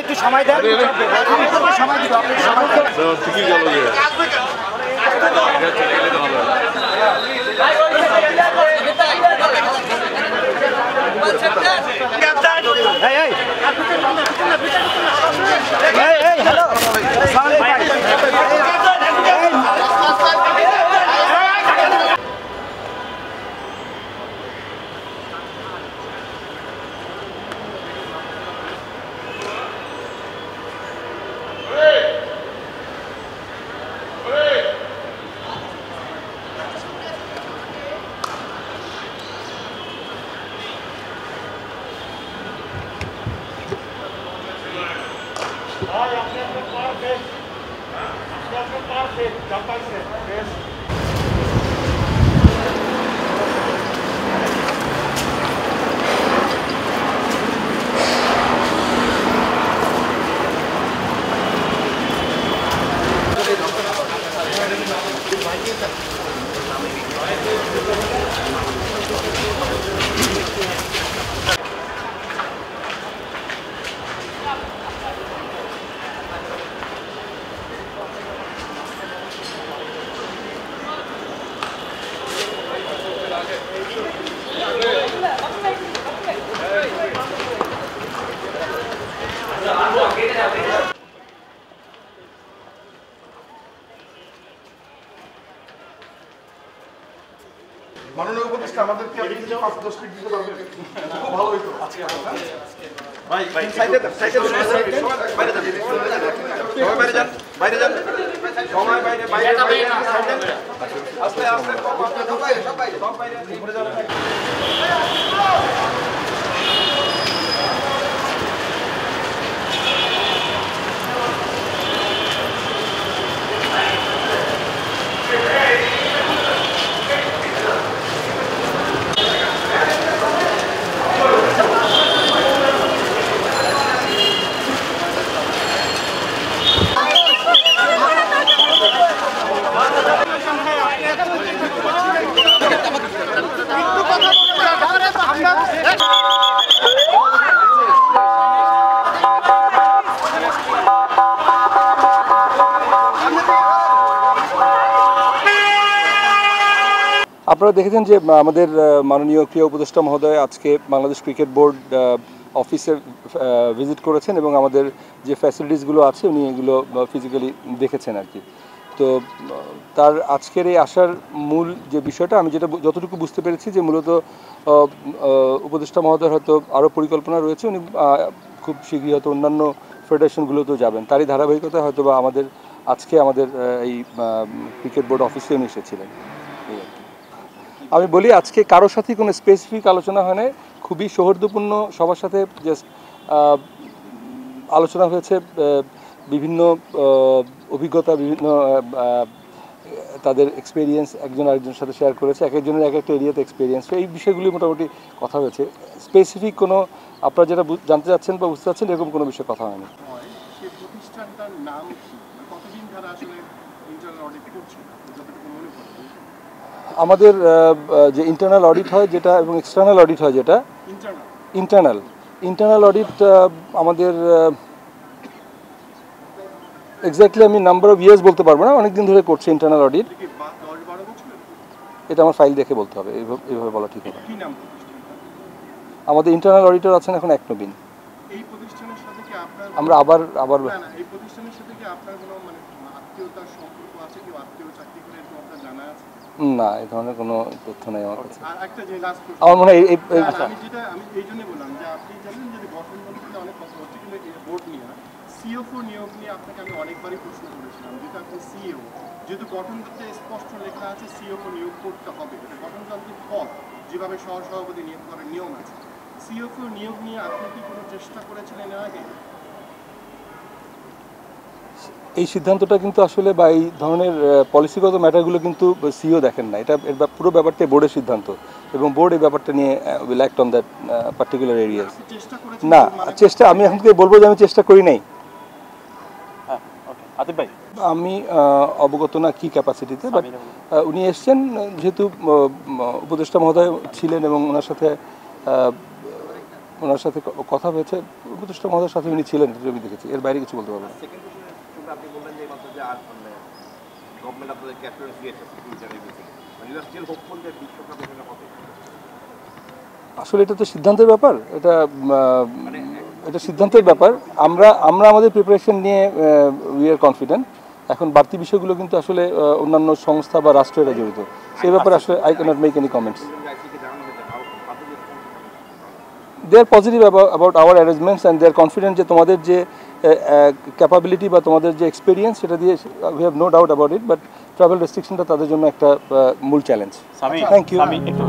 একটু সময় দেন, সময় দিব ঠিকই গেল। মাননীয় উপদেষ্টা আমাদেরকে আপনি 5-10 মিনিট দিতে পারবেন? খুব ভালো হইতো আজকে। ভাই ভাই সাইডে বাইরে যান, সবাই বাইরে যান, বাইরে যান, সবাই বাইরে বাইরে সাইডে আস্তে আস্তে সব বাইরে সব বাইরে ঘুরে যান। আপনারা দেখেছেন যে আমাদের মাননীয় ক্রীড়া উপদেষ্টা মহোদয় আজকে বাংলাদেশ ক্রিকেট বোর্ড অফিসে ভিজিট করেছেন এবং আমাদের যে ফ্যাসিলিটিসগুলো আছে উনি এগুলো ফিজিক্যালি দেখেছেন আর কি। তো তার আজকের এই আসার মূল যে বিষয়টা আমি যেটা যতটুকু বুঝতে পেরেছি যে মূলত উপদেষ্টা মহোদয়ের হয়তো আরও পরিকল্পনা রয়েছে, উনি খুব শীঘ্রই হয়তো অন্যান্য ফেডারেশনগুলোতেও যাবেন, তারই ধারাবাহিকতায় হয়তো বা আজকে আমাদের এই ক্রিকেট বোর্ড অফিসে উনি এসেছিলেন। আমি বলি আজকে কারোর সাথে কোনো স্পেসিফিক আলোচনা হয় না, খুবই সৌহার্দ্যপূর্ণ সবার সাথে জাস্ট আলোচনা হয়েছে, বিভিন্ন অভিজ্ঞতা, বিভিন্ন তাদের এক্সপিরিয়েন্স একজন আরেকজনের সাথে শেয়ার করেছে, এক একজনের এক একটা এরিয়াতে এক্সপিরিয়েন্স, এই বিষয়গুলি মোটামুটি কথা হয়েছে। স্পেসিফিক কোনো আপনারা যেটা জানতে চাচ্ছেন বা বুঝতে চাচ্ছেন এরকম কোনো বিষয়ে কথা হয়নি। আমাদের যে ইন্টারনাল অডিট হয় যেটা এবং এক্সটার্নাল অডিট হয় যেটা ইন্টারনাল অডিট আমাদের এক্স্যাক্টলি আমি নাম্বার অফ ইয়ার্স বলতে পারবো না, অনেকদিন ধরে করছে ইন্টারনাল অডিট, এটা আমার ফাইল দেখে বলতে হবে, এইভাবে বলা ঠিক হবে। আমাদের ইন্টারনাল অডিটর আছেন এখন এক নবীন। আমরা আবার না, এই ধরনের কোনো তথ্য নেই আমার কাছে। আমার মনে হয় সিও4 নিয়োগ নিয়ে আপনাকে আমি অনেকবারই প্রশ্ন করেছিলাম, যেটা আপনি সিও, যেহেতু গঠনতন্ত্রে স্পষ্ট লেখা আছে সিও4 নিয়োগ করতে হবে, এটা গঠনতান্ত্রিক পদ, যেভাবে সহসভাপতি নিয়োগ করার নিয়ম আছে। সিও4 নিয়োগ নিয়ে আপনি কি কোনো চেষ্টা করেছিলেন এর আগে? এই সিদ্ধান্তটা কিন্তু আসলে বা এই ধরনের পলিসিগত ম্যাটারগুলো কিন্তু সিও দেখেন না, এটা পুরো ব্যাপারটাই বোর্ডের সিদ্ধান্ত এবং বোর্ড এই ব্যাপারটা নিয়ে will act on that particular areas. না চেষ্টা আমি এখন থেকে বলবো যে আমি চেষ্টা করি নাই। আতিফ ভাই আমি অবগত না কি ক্যাপাসিটিতে, বাট উনি এসছেন যেহেতু উপদেষ্টা মহোদয় ছিলেন এবং ওনার সাথে কথা হয়েছে, উপদেষ্টা মহোদয়ের সাথে উনি ছিলেন, আমি দেখেছি, এর বাইরে কিছু বলতে পারবো না। সেকেন্ড কোশ্চেন আপনি বললেন যে মাত্র যে আর গভর্নমেন্ট আপনাদেরকে অ্যাসুরেন্স দিয়েছে সিকিউরিটি থেকে, মানে ইউ আর স্টিল হোপফুল যে বিশ্বকাপ এখানে হবে। আসলে এটা তো সিদ্ধান্তের ব্যাপার, এটা সিদ্ধান্তের ব্যাপার। আমরা আমাদের প্রিপারেশন নিয়ে উই আর কনফিডেন্ট। এখন বাড়তি বিষয়গুলো কিন্তু আসলে অন্যান্য সংস্থা বা রাষ্ট্রেরা জড়িত, সেই ব্যাপারে আসলে I cannot make any comments. They are positive about our arrangements and they are confident যে তোমাদের যে ক্যাপাবিলিটি বা তোমাদের যে এক্সপিরিয়েন্স সেটা দিয়ে we have no doubt about it, but travel রেস্ট্রিকশনটা তাদের জন্য একটা মূল challenge. Sami thank you. Sami একটু